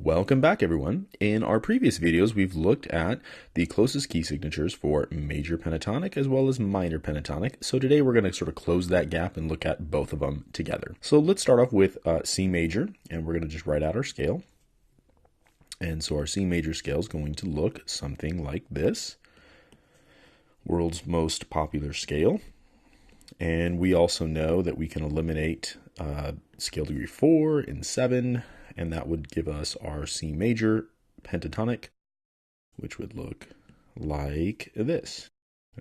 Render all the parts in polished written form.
Welcome back, everyone. In our previous videos, we've looked at the closest key signatures for major pentatonic as well as minor pentatonic. So today we're going to sort of close that gap and look at both of them together. So let's start off with C major, and we're going to just write out our scale. And so our C major scale is going to look something like this. World's most popular scale. And we also know that we can eliminate scale degree 4 and 7, and that would give us our C major pentatonic, which would look like this.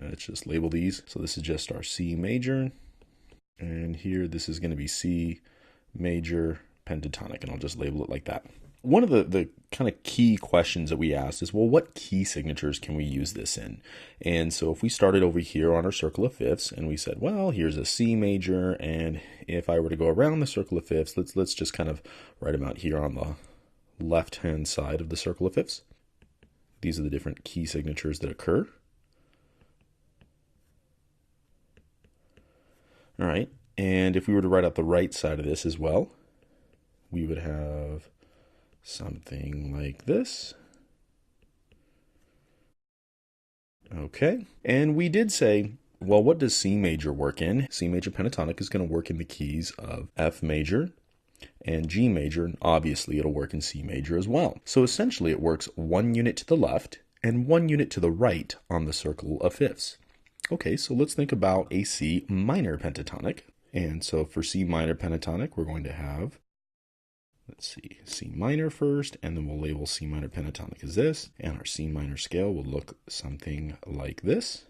Let's just label these. So this is just our C major, and here this is going to be C major pentatonic, and I'll just label it like that. One of the kind of key questions that we asked is, well, what key signatures can we use this in? And so if we started over here on our circle of fifths and we said, well, here's a C major, and if I were to go around the circle of fifths, let's just kind of write them out here on the left-hand side of the circle of fifths. These are the different key signatures that occur. All right, and if we were to write out the right side of this as well, we would have something like this. Okay, and we did say, well, what does C major work in? C major pentatonic is going to work in the keys of F major and G major, and obviously it'll work in C major as well. So essentially it works 1 unit to the left and 1 unit to the right on the circle of fifths. Okay, so let's think about a C minor pentatonic. And so for C minor pentatonic, we're going to have, let's see, C minor first, and then we'll label C minor pentatonic as this, and our C minor scale will look something like this.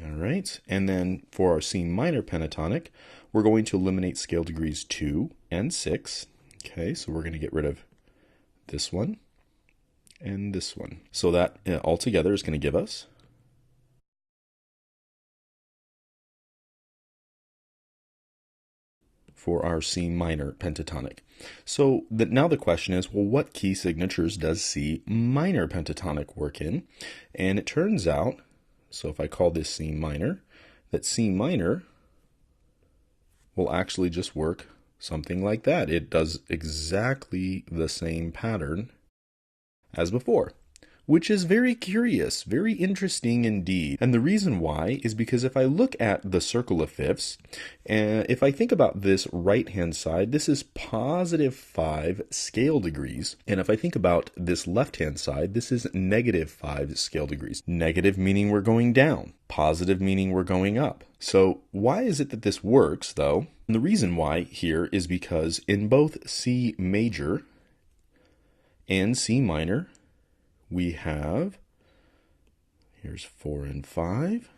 All right, and then for our C minor pentatonic, we're going to eliminate scale degrees 2 and 6. Okay, so we're going to get rid of this one and this one. So that altogether is going to give us for our C minor pentatonic. So now the question is, well, what key signatures does C minor pentatonic work in? And it turns out, so if I call this C minor, that C minor will actually just work something like that. It does exactly the same pattern as before, which is very curious, very interesting indeed. And the reason why is because if I look at the circle of fifths, and if I think about this right-hand side, this is +5 scale degrees. And if I think about this left-hand side, this is -5 scale degrees. Negative meaning we're going down, positive meaning we're going up. So why is it that this works, though? And the reason why here is because in both C major and C minor, we have, here's 4 and 5,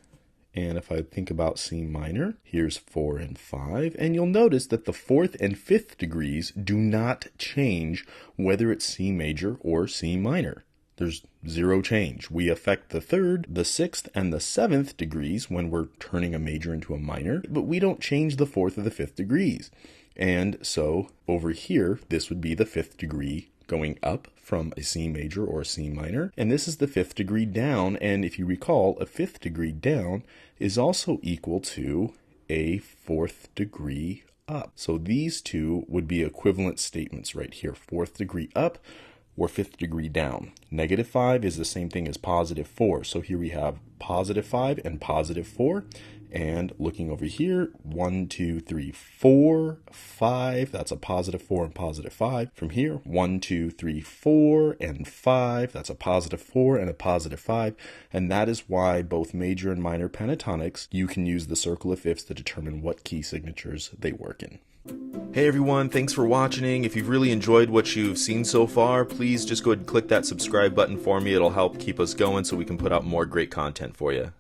and if I think about C minor, here's 4 and 5, and you'll notice that the 4th and 5th degrees do not change whether it's C major or C minor. There's zero change. We affect the 3rd, the 6th, and the 7th degrees when we're turning a major into a minor, but we don't change the 4th or the 5th degrees. And so over here, this would be the 5th degree going up from a C major or a C minor, and this is the 5th degree down, and if you recall, a 5th degree down is also equal to a 4th degree up. So these two would be equivalent statements right here, 4th degree up or 5th degree down. -5 is the same thing as +4, so here we have +5 and +4. And looking over here, 1, 2, 3, 4, 5. That's a +4 and +5. From here, 1, 2, 3, 4, and 5. That's a +4 and a +5. And that is why both major and minor pentatonics, you can use the circle of fifths to determine what key signatures they work in. Hey everyone, thanks for watching. If you've really enjoyed what you've seen so far, please just go ahead and click that subscribe button for me. It'll help keep us going so we can put out more great content for you.